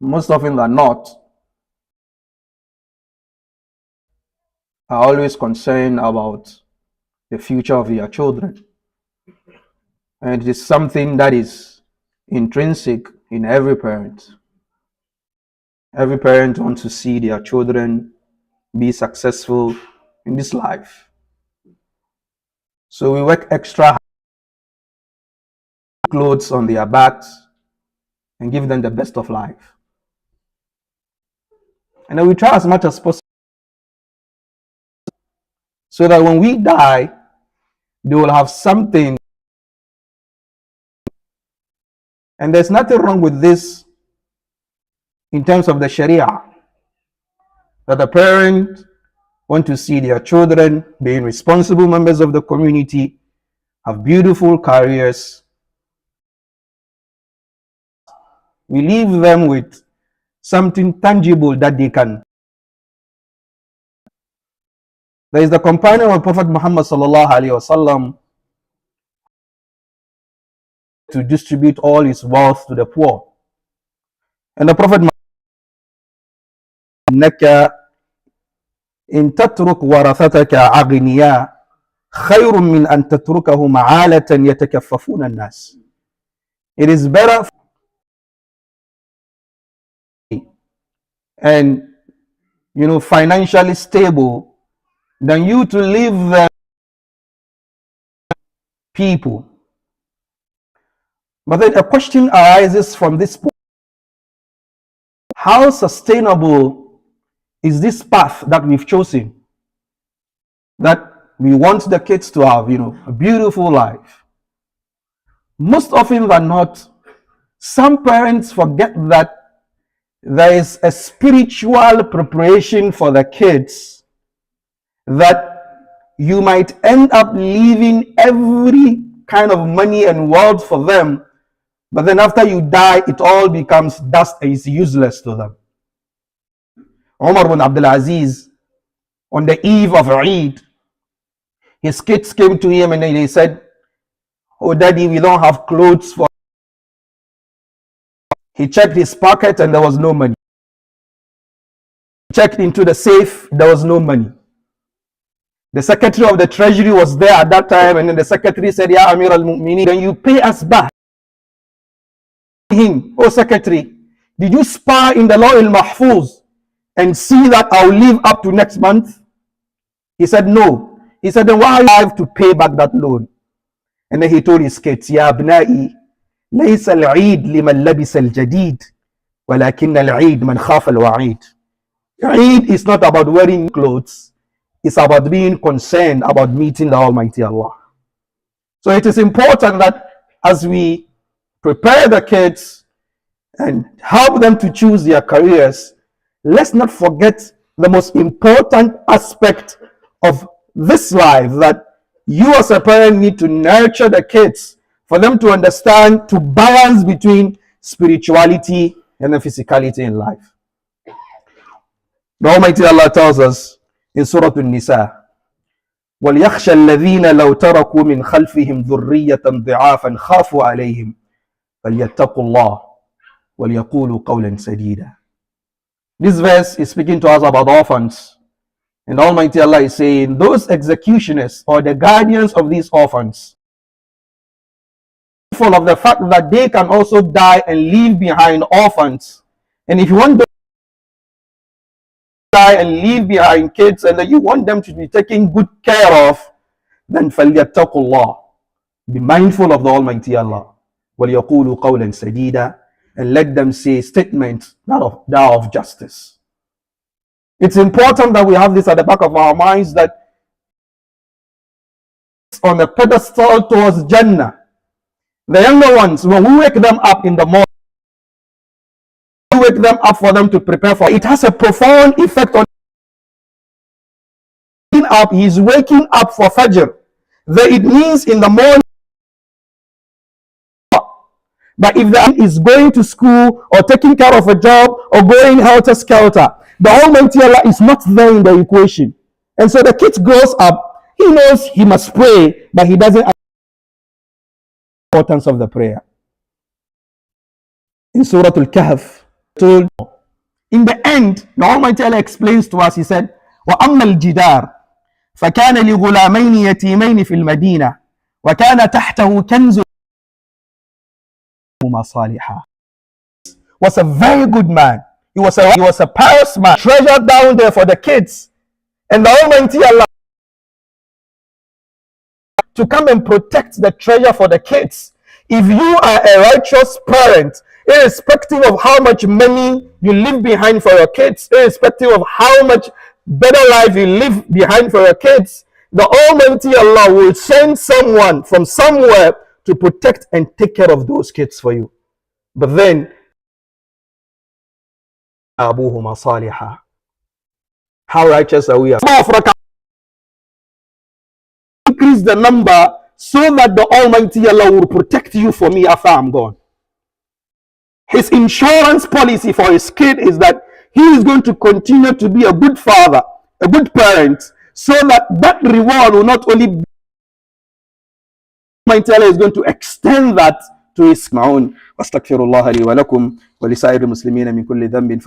most often than not, are always concerned about the future of their children. And it is something that is intrinsic in every parent. Every parent wants to see their children be successful in this life. So we work extra hard, clothes on their backs, and give them the best of life. And then we try as much as possible so that when we die, they will have something. And there's nothing wrong with this in terms of the Sharia, that the parent want to see their children being responsible members of the community, have beautiful careers. We leave them with something tangible that they can. There is the companion of Prophet Muhammad sallallahu alaihi wasallam to distribute all his wealth to the poor. And the Prophet إنك إن تترك ورثتك أغنياء خير من أن تتركهم عالة يتكففون الناس. It is better and financially stable than you to leave them people. But then a question arises from this point. How sustainable is this path that we've chosen? That we want the kids to have, a beautiful life. Most often than not, some parents forget that there is a spiritual preparation for the kids, that you might end up leaving every kind of money and wealth for them, but then after you die, it all becomes dust and is useless to them. Umar bin Abdul Aziz, on the eve of Eid, his kids came to him and they said, "Oh daddy, we don't have clothes for." He checked his pocket and there was no money. He checked into the safe, there was no money. The secretary of the treasury was there at that time, and then the secretary said, "Ya Amir al-Mu'minin, can you pay us back?" Him, "Oh secretary, did you spy in the law al-Mahfuz and see that I'll live up to next month?" He said, "No." He said, "Then why do I have to pay back that loan?" And then he told his kids, "Ya abna'i, ليس العيد لمن لبس الجديد ولكن العيد من خاف الوعيد." Eid is not about wearing clothes. It's about being concerned about meeting the Almighty Allah. So it is important that as we prepare the kids and help them to choose their careers, let's not forget the most important aspect of this life, that you as a parent need to nurture the kids for them to understand, to balance between spirituality and the physicality in life. The Almighty Allah tells us in Surah An-Nisa, وَلْيَخْشَى الَّذِينَ لَوْ تَرَكُوا مِنْ خَلْفِهِمْ ذُرِّيَّةً ضِعَافًا خَافُوا عَلَيْهِمْ فَلْيَتَّقُوا اللَّهَ وَلْيَقُولُوا قَوْلًا سَدِيدًا. This verse is speaking to us about orphans. And Almighty Allah is saying, those executioners or the guardians of these orphans, full of the fact that they can also die and leave behind orphans. And if you want them to die and leave behind kids, and that you want them to be taken good care of, then فَلْيَتَّقُوا اللَّهِ, be mindful of the Almighty Allah. وَلْيَقُولُوا قَوْلًا سَدِيدًا, and let them say statements that of justice. It's important that we have this at the back of our minds, that on the pedestal towards Jannah. The younger ones, when we wake them up in the morning, we wake them up for them to prepare for it, has a profound effect on him. He's waking up for Fajr. It means in the morning. But if the man is going to school or taking care of a job or going helter-skelter, the Almighty Allah is not there in the equation. And so the kid grows up, he knows he must pray, but he doesn't understand the importance of the prayer. In Surah Al-Kahf, told. In the end, the Almighty Allah explains to us, He said, وَأَمَّا الْجِدَارِ فَكَانَ لِغُلَامَيْنِ يَتِيمَيْنِ فِي الْمَدِينَةِ وَكَانَ تَحْتَهُ كَنْزٌ صَالِحًا. Was a very good man. He was a pious man. Treasure down there for the kids. And the Almighty Allah to come and protect the treasure for the kids. If you are a righteous parent, irrespective of how much money you leave behind for your kids, irrespective of how much better life you leave behind for your kids, the Almighty Allah will send someone from somewhere to protect and take care of those kids for you. But then, Abuhuma Saliha. How righteous are we? Increase the number so that the Almighty Allah will protect you for me after I'm gone. His insurance policy for his kid is that he is going to continue to be a good father, a good parent, so that that reward will not only be, Almighty Allah is going to extend that to his ma'un. Astaghfirullah li wa lakum wa li sa'iril muslimina min kulli dhanbin.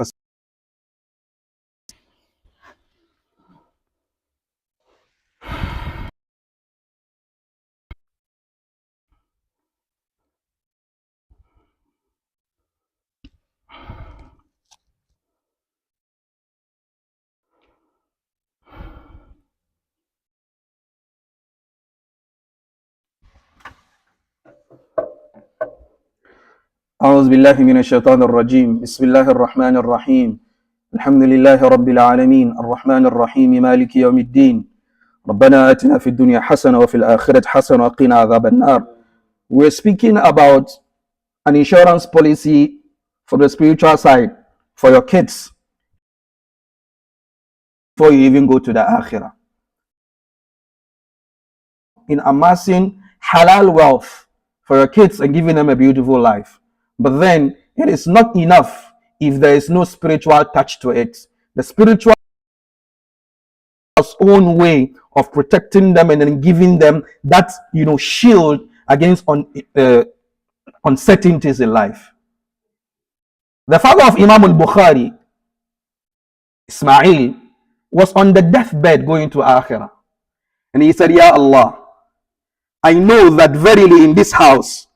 أعوذ بالله من الشيطان الرجيم بسم الله الرحمن الرحيم الحمد لله رب العالمين الرحمن الرحيم مالك يوم الدين ربنا آتنا في الدنيا حسنة وفي الآخرة حسنة وقنا عذاب النار. We're speaking about an insurance policy for the spiritual side for your kids before you even go to the akhirah. In amassing halal wealth for your kids and giving them a beautiful life. But then it is not enough if there is no spiritual touch to it. The spiritual own way of protecting them and then giving them that shield against uncertainties in life. The father of Imam al-Bukhari, Ismail, was on the deathbed going to Akhirah. And he said, Ya Allah, I know that verily in this house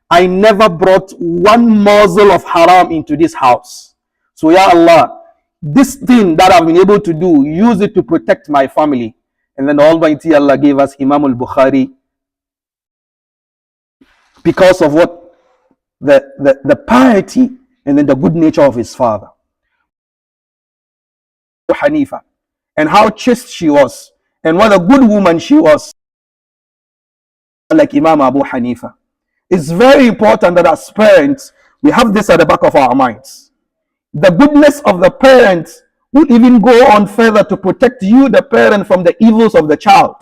I never brought one morsel of haram into this house. So Ya Allah, this thing that I've been able to do, use it to protect my family. And then the Almighty Allah gave us Imam al-Bukhari because of what the piety and then the good nature of his father. Hanifa, and how chaste she was, and what a good woman she was, like Imam Abu Hanifa. It's very important that as parents, we have this at the back of our minds. The goodness of the parents will even go on further to protect you, the parent, from the evils of the child.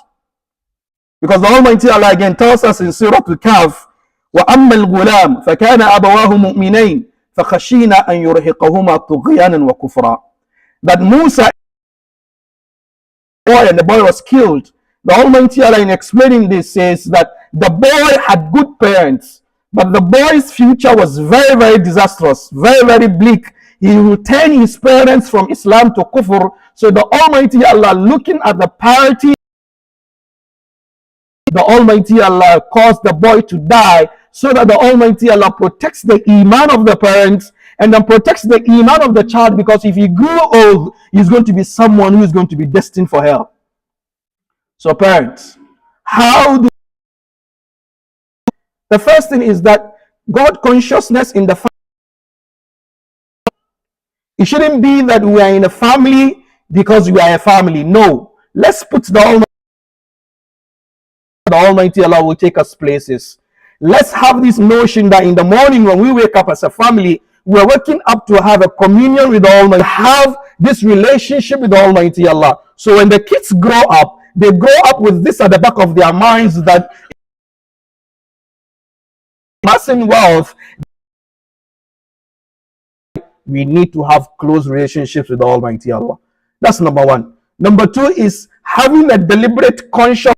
Because the Almighty Allah again tells us in Surah Al-Kahf, وَأَمَّا الْغُلَامُ فَكَانَ أَبَوَاهُ مُؤْمِنَيْنِ فَخَشِينَا أَنْ يُرْهِقَهُمَا طُغْيَانًا وَكُفْرًا. That Musa, boy, and the boy was killed. The Almighty Allah, in explaining this, says that the boy had good parents, but the boy's future was very, very disastrous, very, very bleak. He will turn his parents from Islam to kufr. So the Almighty Allah, looking at the piety, the Almighty Allah caused the boy to die, so that the Almighty Allah protects the iman of the parents and then protects the iman of the child, because if he grew old, he's going to be someone who is going to be destined for hell. So parents, how do the first thing is that God consciousness in the family. It shouldn't be that we are in a family because we are a family. No, let's put the Almighty Allah will take us places. Let's have this notion that in the morning when we wake up as a family, we're waking up to have a communion with the Almighty, have this relationship with the Almighty Allah. So when the kids grow up, they grow up with this at the back of their minds, that amassing wealth, we need to have close relationships with the Almighty Allah. That's number one. Number two is having a deliberate conscious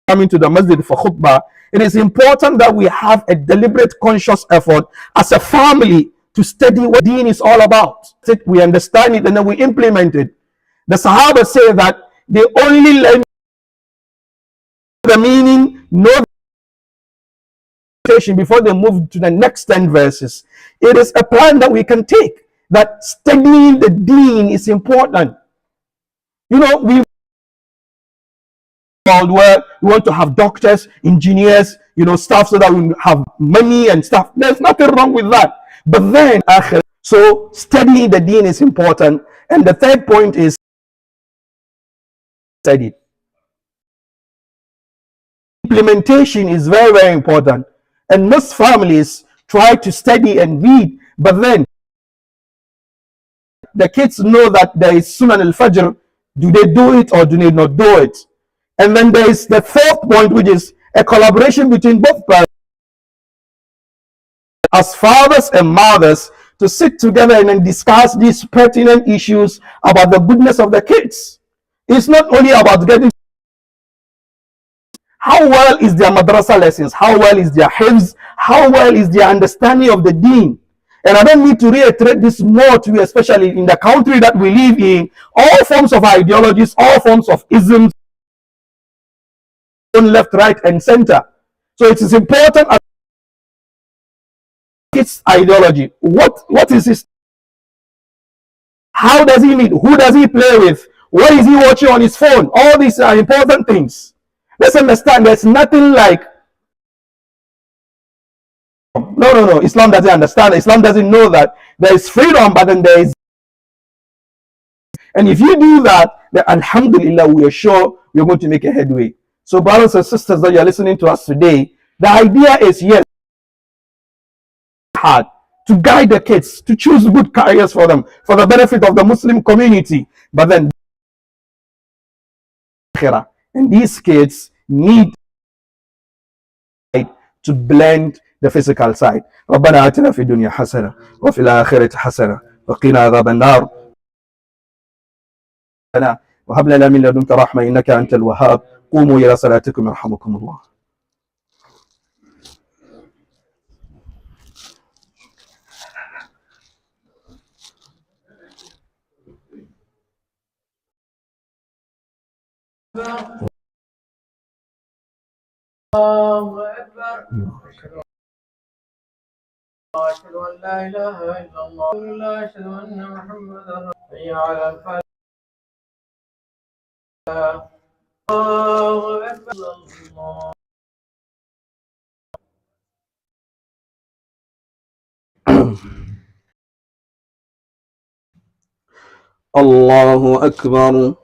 coming to the masjid for khutbah. It is important that we have a deliberate conscious effort as a family to study what deen is all about. We understand it and then we implement it. The Sahaba say that they only learn the meaning, know the before they move to the next 10 verses. It is a plan that we can take, that studying the deen is important. You know, we world where we want to have doctors, engineers, stuff so that we have money and stuff. There's nothing wrong with that. But then, so studying the deen is important. And the third point is study. Implementation is very, very important. And most families try to study and read, but then the kids know that there is Sunan al-Fajr. Do they do it or do they not do it? And then there is the fourth point, which is a collaboration between both parents, as fathers and mothers, to sit together and then discuss these pertinent issues about the goodness of the kids. It's not only about getting how well is their madrasa lessons, how well is their hifz, how well is their understanding of the deen. And I don't need to reiterate this more to you, especially in the country that we live in. All forms of ideologies, all forms of isms, left, right, and center. So it is important as its ideology. What is his? How does he meet? Who does he play with? What is he watching on his phone? All these are important things. Let's understand there's nothing like no. Islam doesn't understand. Islam doesn't know that there is freedom, but then there is. And if you do that, then alhamdulillah, we are sure we're going to make a headway. So brothers and sisters that you're listening to us today, the idea is, yes, hard to guide the kids, to choose good careers for them, for the benefit of the Muslim community. But then, and these kids need to blend the physical side. ربنا آتنا في الدنيا حسنة وفي الآخرة حسنة وقنا عذاب النار وهب لنا من لدنك رحمة إنك أنت الوهاب قوموا إلى صلاتكم يرحمكم الله. الله أكبر. أشهد أن لا إله إلا الله أشهد أن محمدا حي على الفلاح. الله أكبر الله. الله أكبر.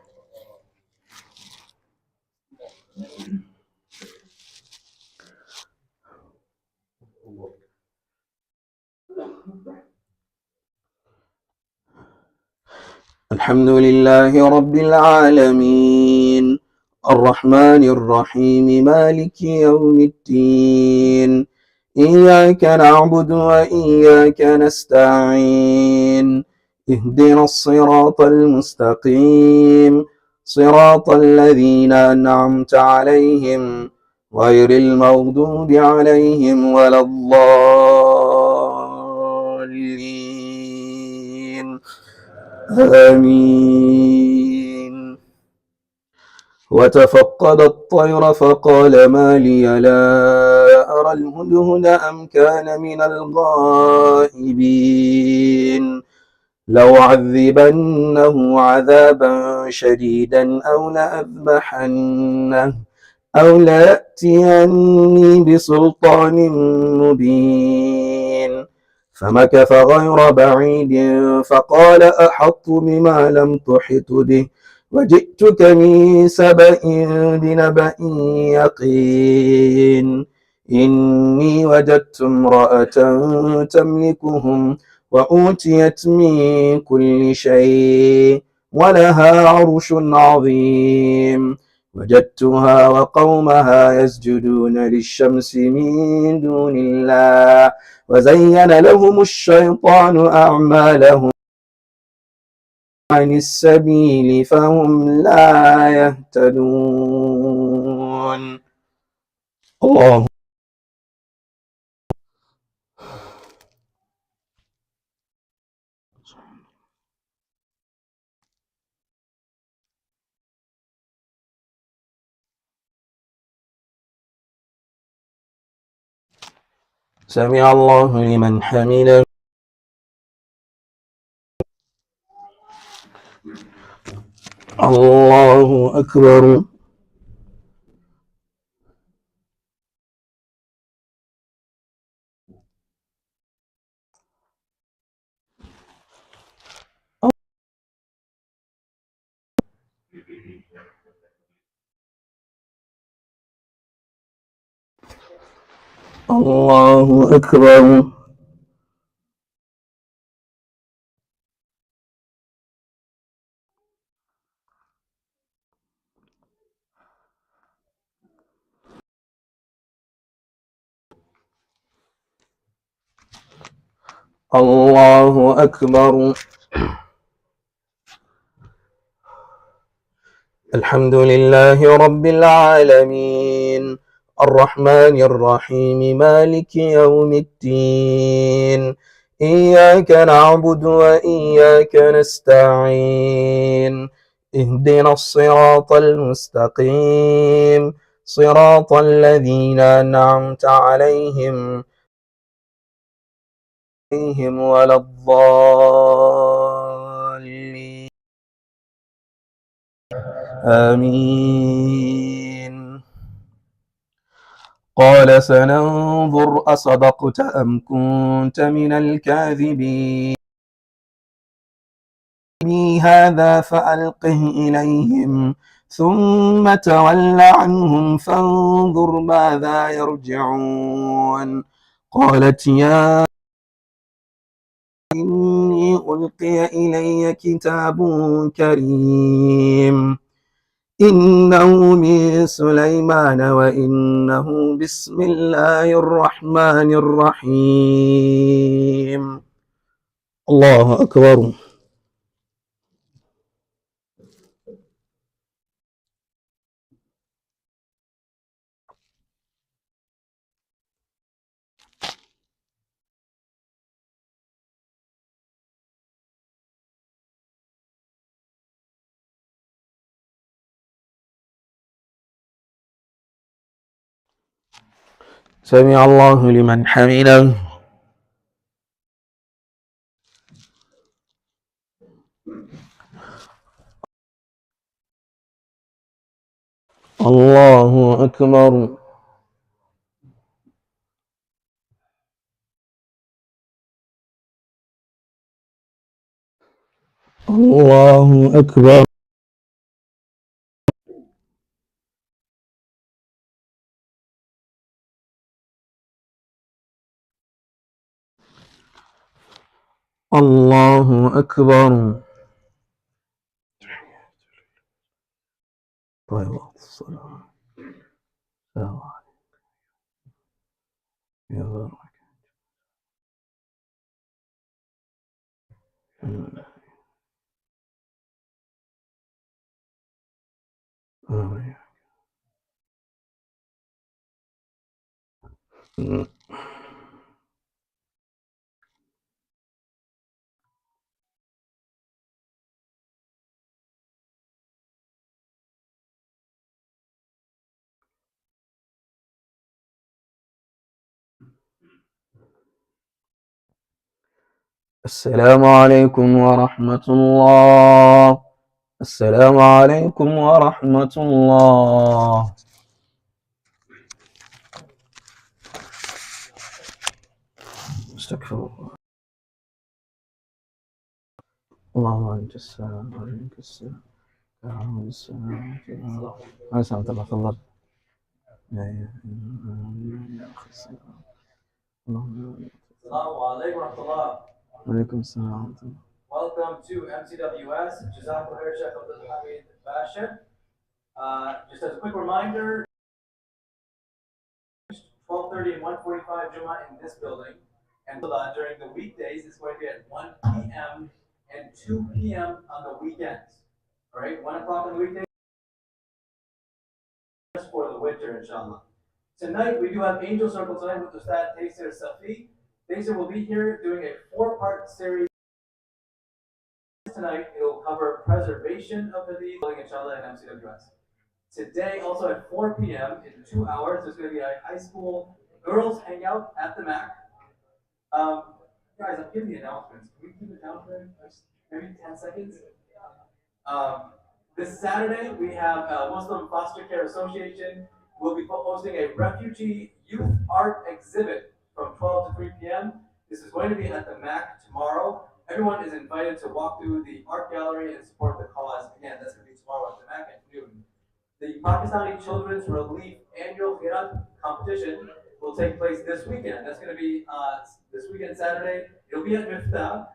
الحمد لله رب العالمين الرحمن الرحيم مالك يوم الدين إياك نعبد وإياك نستعين اهدنا الصراط المستقيم صراط الذين أنعمت عليهم غير المغضوب عليهم ولا الضالين آمين. وتفقد الطير فقال ما لي لا أرى الهدهد أم كان من الغائبين لأعذبنه عذابا شديدا أو لأذبحنه أو ليأتيني بسلطان مبين فمكث غير بعيد فقال أحط بما لم تحط به وجئتك من سبأ بنبأ يقين إني وجدت امرأة تملكهم وأوتيت من كل شيء ولها عرش عظيم وجدتها وقومها يسجدون للشمس من دون الله وزين لهم الشيطان أعمالهم عن السبيل فهم لا يهتدون. الله سمع الله لمن حمده. الله أكبر. الله أكبر. الله أكبر. الحمد لله رب العالمين الرحمن الرحيم مالك يوم الدين إياك نعبد وإياك نستعين اهدنا الصراط المستقيم صراط الذين أنعمت عليهم ولا الضالين آمين. قال سننظر أصدقت أم كنت من الكاذبين هذا فألقه إليهم ثم تول عنهم فانظر ماذا يرجعون قالت يا إني ألقي إلي كتاب كريم إنه من سليمان وإنه بسم الله الرحمن الرحيم. الله أكبر. سمع الله لمن حمده. الله أكبر. الله أكبر. الله أكبر. طيب الصلاة. السلام عليكم. السلام عليكم ورحمة الله. السلام عليكم ورحمة الله. استغفر الله. اللهم أنت السلام ومنك السلام. تعالى السلام. عليه السلام. تفضل. لا إله إلا الله يا أخي السلام. اللهم. السلام عليكم ورحمة الله. وعليكم السلام ورحمة الله. Welcome to MCWS. Jazakallah khair, Sheikh Abdul Hamid Bashir. Just as a quick reminder, 12:30 and 1:45 Jummah in this building, and during the weekdays it's going to be at 1 p.m. and 2 p.m. on the weekends. All right, 1 o'clock on the weekdays for the winter, inshallah. Tonight we do have Angel Circle tonight with Ustad Taser Safi. Taser will be here doing a 4-part series tonight. It'll cover preservation of Hadith, inshallah, and MCWS. Today, also at 4 p.m. in 2 hours, there's going to be a high school girls hangout at the MAC. Guys, I'm giving the announcements. Can we keep it down for maybe 10 seconds? Um, this Saturday, we have Muslim Foster Care Association will be hosting a refugee youth art exhibit from 12 to 3 p.m. This is going to be at the MAC tomorrow. Everyone is invited to walk through the art gallery and support the cause. Again, that's going to be tomorrow at the MAC at noon. The Pakistani Children's Relief Annual Khirat competition will take place this weekend. That's going to be this weekend, Saturday. It'll be at Miftah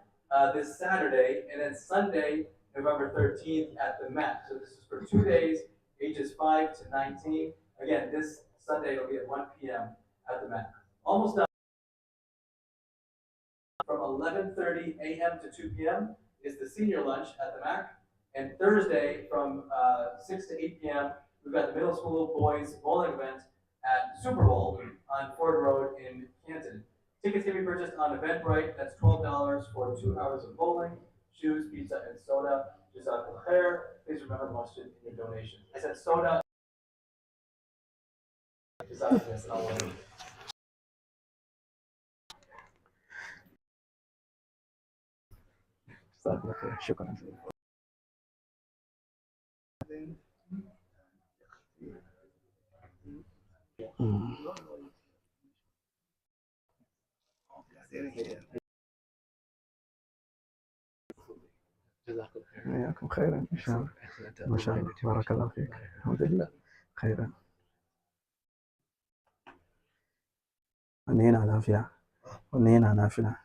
this Saturday, and then Sunday, November 13th at the Met. So this is for 2 days, ages 5 to 19. Again, this Sunday it'll be at 1 p.m. at the Met. Almost done. From 11:30 a.m. to 2 p.m. is the senior lunch at the MAC. And Thursday from 6 to 8 p.m., we've got the middle school boys bowling event at Super Bowl on Ford Road in Canton. Tickets can be purchased on Eventbrite. That's $12 for 2 hours of bowling, shoes, pizza, and soda. Jazakallah khair. Please remember the masjid in your donation. I said soda. Jazakallah khair. شكرا. حياكم خيرا ان شاء الله. ما شاء الله بارك الله فيك. الحمد لله خيرا. ونينا نافلة ونينا نافلة.